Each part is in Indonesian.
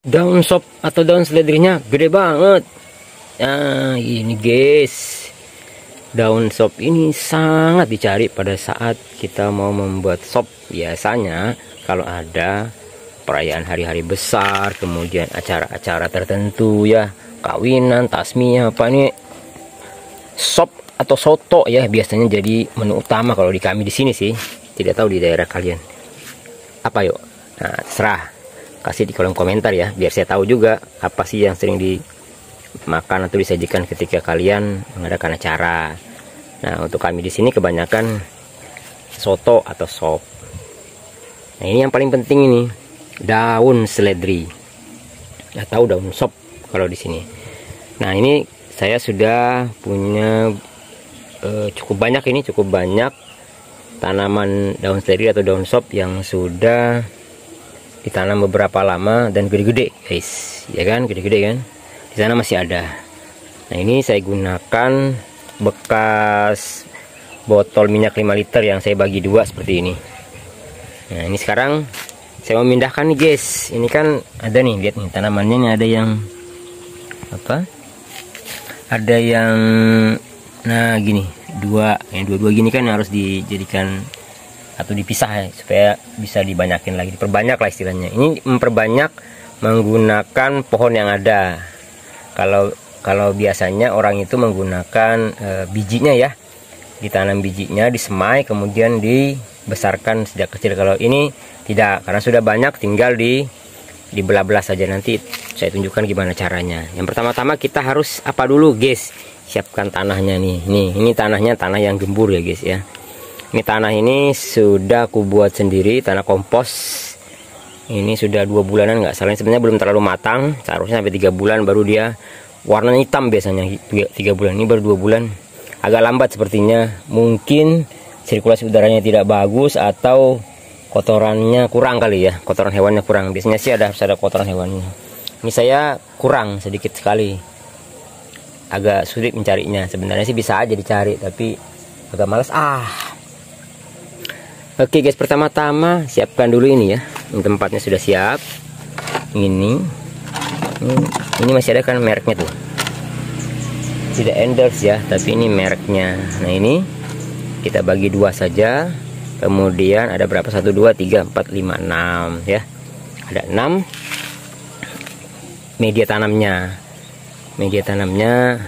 Daun sop atau daun seledrinya gede banget. Nah, ini guys. Daun sop ini sangat dicari pada saat kita mau membuat sop. Biasanya kalau ada perayaan hari-hari besar, kemudian acara-acara tertentu ya, kawinan, tasmiyah, apa ini, sop atau soto ya biasanya jadi menu utama kalau di kami di sini sih. Tidak tahu di daerah kalian apa yuk. Nah, serah, kasih di kolom komentar ya, biar saya tahu juga apa sih yang sering dimakan atau disajikan ketika kalian mengadakan acara. Nah, untuk kami di sini kebanyakan soto atau sop. Nah, ini yang paling penting ini, daun seledri atau daun sop kalau di sini. Nah, ini saya sudah punya cukup banyak tanaman daun seledri atau daun sop yang sudah ditanam beberapa lama dan gede-gede guys, ya kan, gede-gede kan. Di sana masih ada. Nah, ini saya gunakan bekas botol minyak 5 liter yang saya bagi dua seperti ini. Nah, ini sekarang saya mau memindahkan nih guys. Ini kan ada nih, lihat nih tanamannya nih, ada yang apa? Ada yang nah gini, dua gini kan harus dijadikan atau dipisah ya, supaya bisa dibanyakin lagi, diperbanyak lah istilahnya. Ini memperbanyak menggunakan pohon yang ada. Kalau biasanya orang itu menggunakan bijinya ya, ditanam bijinya, disemai, kemudian dibesarkan sejak kecil. Kalau ini tidak, karena sudah banyak, tinggal dibelah-belah saja. Nanti saya tunjukkan gimana caranya. Yang pertama-tama kita harus apa dulu guys? Siapkan tanahnya nih. Ini tanahnya, tanah yang gembur ya guys ya. Ini tanah ini sudah aku buat sendiri, tanah kompos. Ini sudah 2 bulanan nggak salah, sebenarnya belum terlalu matang, seharusnya sampai 3 bulan baru dia warnanya hitam biasanya. 3 bulan, ini baru 2 bulan, agak lambat sepertinya. Mungkin sirkulasi udaranya tidak bagus atau kotorannya kurang kali ya, kotoran hewannya kurang. Biasanya sih harus ada kotoran hewannya. Ini saya kurang sedikit sekali, agak sulit mencarinya. Sebenarnya sih bisa aja dicari, tapi agak males. Oke guys, pertama-tama siapkan dulu ini ya. Ini tempatnya sudah siap. Ini masih ada kan mereknya tuh. Tidak endorse ya, tapi ini mereknya. Nah, ini kita bagi 2 saja. Kemudian ada berapa? 1, 2, 3, 4, 5, 6 ya. Ada 6 media tanamnya. Media tanamnya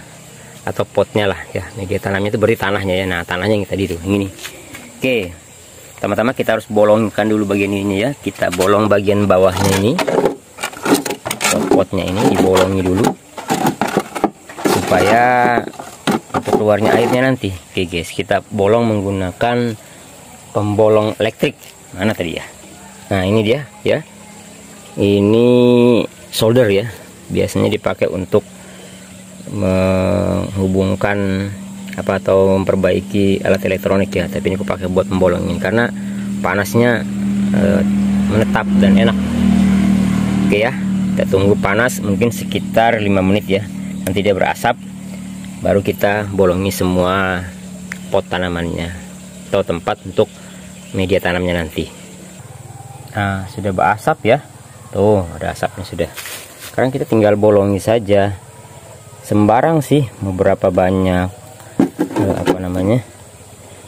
atau potnya lah ya. Media tanamnya itu berarti tanahnya ya. Nah, tanahnya yang tadi tuh, ini. Oke. Pertama-tama kita harus bolongkan dulu bagian ini ya. Kita bolong bagian bawahnya ini. Potnya ini dibolongi dulu supaya untuk keluarnya airnya nanti. Oke guys, kita bolong menggunakan pembolong elektrik. Mana tadi ya? Nah, ini dia ya. Ini solder ya. Biasanya dipakai untuk menghubungkan apa atau memperbaiki alat elektronik ya, tapi ini aku pakai buat membolongin karena panasnya menetap dan enak. Oke ya, kita tunggu panas mungkin sekitar 5 menit ya, nanti dia berasap, baru kita bolongi semua pot tanamannya atau tempat untuk media tanamnya nanti. Nah, sudah berasap ya, tuh ada asapnya sudah. Sekarang kita tinggal bolongi saja, sembarang sih, beberapa banyak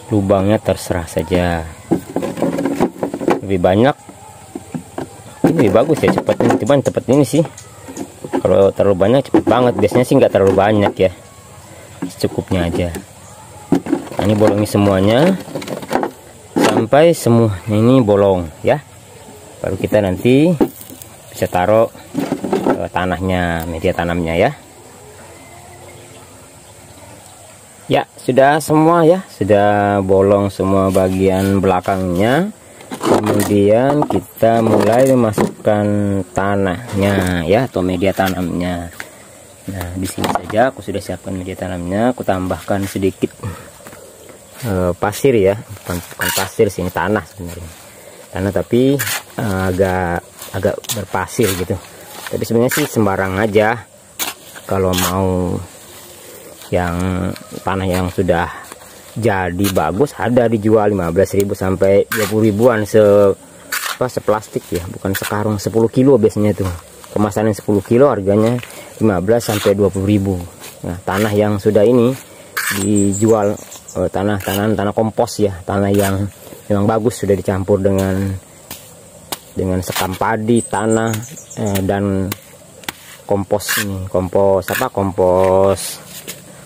lubangnya terserah saja. Lebih banyak ini lebih bagus ya, cepatnya. Cuman cepet ini sih, kalau terlalu banyak cepet banget. Biasanya sih nggak terlalu banyak ya, secukupnya aja. Nah, ini bolongi semuanya sampai semuanya ini bolong ya, baru kita nanti bisa taruh tanahnya, media tanamnya ya. Ya, sudah semua ya, sudah bolong semua bagian belakangnya. Kemudian kita mulai memasukkan tanahnya ya, atau media tanamnya. Nah, di sini saja aku sudah siapkan media tanamnya. Aku tambahkan sedikit pasir ya, bukan pasir sih, ini tanah sebenarnya. Tanah tapi agak berpasir gitu. Tapi sebenarnya sih sembarang aja kalau mau. Yang tanah yang sudah jadi bagus ada dijual 15.000 sampai 20 ribuan seplastik ya, bukan sekarung, 10 kilo biasanya tuh. kemasan yang 10 kilo harganya 15 sampai 20.000. Nah, tanah yang sudah ini dijual, tanah kompos ya, tanah yang memang bagus, sudah dicampur dengan sekam padi, tanah dan kompos ini, kompos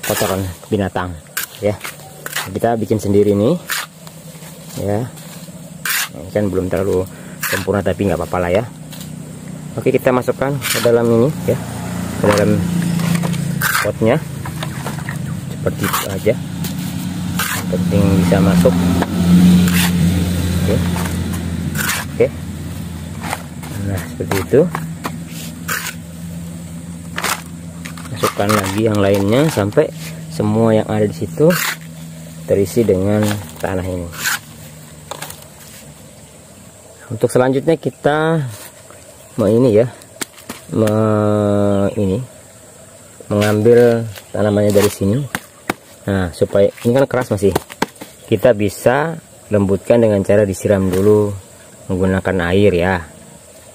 kotoran binatang ya. Kita bikin sendiri nih ya. Ini kan belum terlalu sempurna tapi nggak apa-apa lah ya. Oke, kita masukkan ke dalam ini ya, ke dalam potnya seperti itu aja, penting bisa masuk. Oke. Nah, seperti itu. Masukkan lagi yang lainnya sampai semua yang ada di situ terisi dengan tanah ini. Untuk selanjutnya kita mengambil tanamannya dari sini. Nah, supaya ini kan keras masih, kita bisa lembutkan dengan cara disiram dulu menggunakan air ya.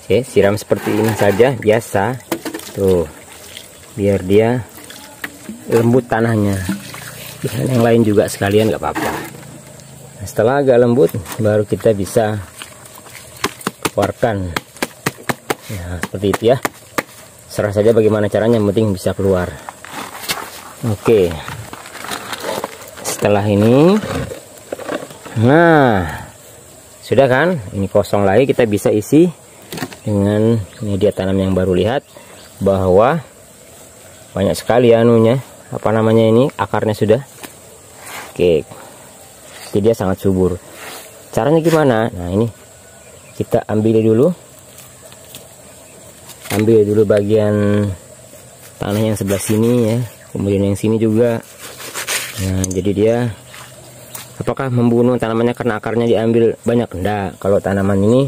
Oke, siram seperti ini saja biasa tuh, biar dia lembut tanahnya. Yang lain juga sekalian nggak apa-apa. Nah, setelah agak lembut baru kita bisa keluarkan ya, seperti itu ya. Serah saja bagaimana caranya, yang penting bisa keluar. Oke, setelah ini, nah sudah kan, ini kosong lagi, kita bisa isi dengan media tanam yang baru. Lihat bahwa banyak sekali anunya, apa namanya ini, akarnya sudah. Oke, jadi dia sangat subur. Caranya gimana? Nah, ini kita ambil dulu bagian tanah yang sebelah sini ya, kemudian yang sini juga. Nah, jadi dia, apakah membunuh tanamannya karena akarnya diambil banyak? Enggak, kalau tanaman ini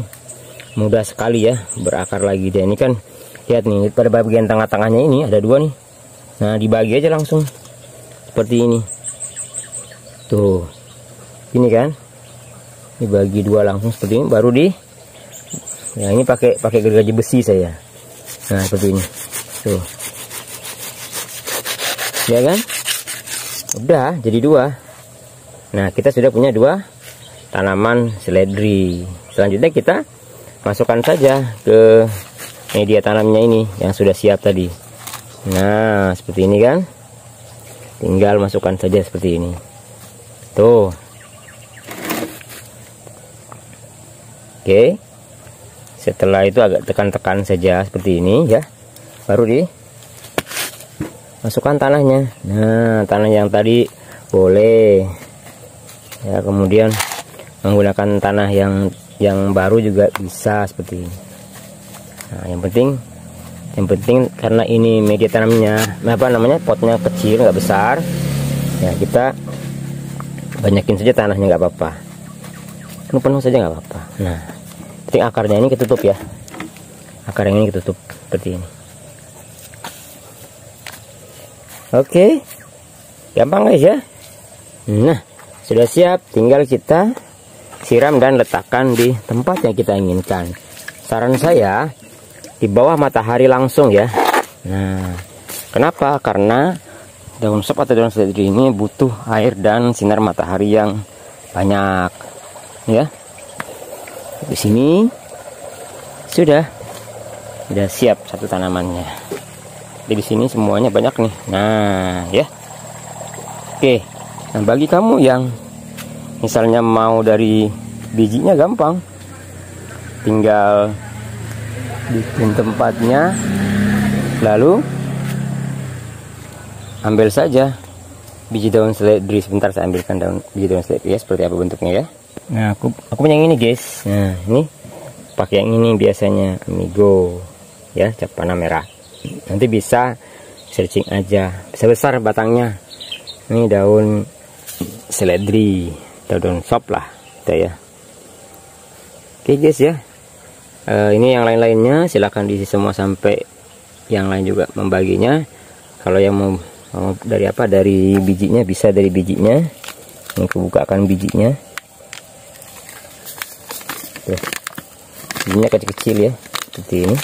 mudah sekali ya berakar lagi dia. Ini kan lihat nih, pada bagian tengah-tengahnya ini ada dua nih. Nah, dibagi aja langsung seperti ini tuh, ini kan dibagi dua langsung seperti ini, baru ya ini pakai gergaji besi saya. Nah, seperti ini tuh ya kan, udah jadi dua. Nah, kita sudah punya dua tanaman seledri. Selanjutnya kita masukkan saja ke media tanamnya ini yang sudah siap tadi. Nah, seperti ini kan, tinggal masukkan saja seperti ini tuh. Oke, setelah itu agak tekan-tekan saja seperti ini ya, baru masukkan tanahnya. Nah, tanah yang tadi boleh ya, kemudian menggunakan tanah yang baru juga bisa seperti ini. Nah, yang penting karena ini media tanamnya potnya kecil, nggak besar ya, kita banyakin saja tanahnya, nggak apa-apa, penuh saja nggak apa-apa. Nah, penting akarnya ini ketutup ya, akar yang ini ketutup seperti ini. Oke, gampang guys ya. Nah, sudah siap, tinggal kita siram dan letakkan di tempat yang kita inginkan. Saran saya di bawah matahari langsung ya. Nah, kenapa? Karena daun sop atau daun seledri ini butuh air dan sinar matahari yang banyak ya. Di sini sudah siap satu tanamannya. Di sini semuanya banyak nih. Nah, ya. Oke. Nah, bagi kamu yang misalnya mau dari bijinya, gampang. Tinggal bikin tempatnya, lalu ambil saja biji daun seledri. Sebentar saya ambilkan biji daun seledri ya, seperti apa bentuknya ya. Nah, aku punya yang ini guys. Nah, ini pakai yang ini biasanya, Amigo ya, cap warna merah. Nanti bisa searching aja, bisa besar batangnya. Ini daun seledri, daun sop lah kita ya. Oke guys ya, ini yang lain-lainnya silahkan diisi semua sampai yang lain juga membaginya. Kalau yang mau dari bijinya, bisa dari bijinya. Ini kebukakan bijinya. Tuh, bijinya kecil-kecil ya, seperti ini.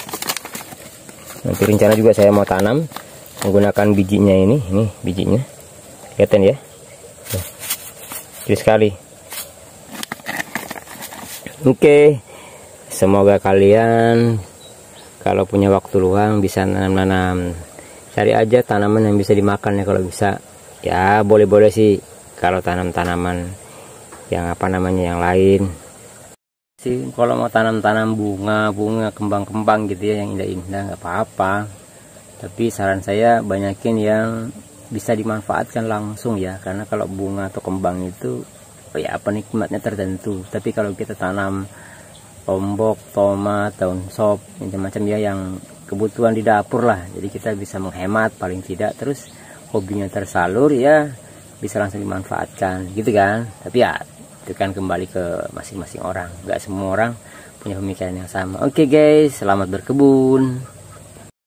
Nanti rencana juga saya mau tanam menggunakan bijinya ini bijinya. Kelihatan ya. Kecil sekali. Oke. Semoga kalian kalau punya waktu luang bisa nanam-nanam. Cari aja tanaman yang bisa dimakan ya kalau bisa. Ya, boleh-boleh sih kalau tanam tanaman yang yang lain. Sih kalau mau tanam-tanam bunga, kembang-kembang gitu ya yang indah-indah nggak apa-apa. Tapi saran saya banyakin yang bisa dimanfaatkan langsung ya, karena kalau bunga atau kembang itu ya penikmatnya tertentu. Tapi kalau kita tanam lombok, tomat, daun sop, macam-macam ya yang kebutuhan di dapur lah. Jadi kita bisa menghemat paling tidak, terus hobinya tersalur ya bisa langsung dimanfaatkan gitu kan. Tapi ya itu kan kembali ke masing-masing orang, nggak semua orang punya pemikiran yang sama. Oke guys, selamat berkebun.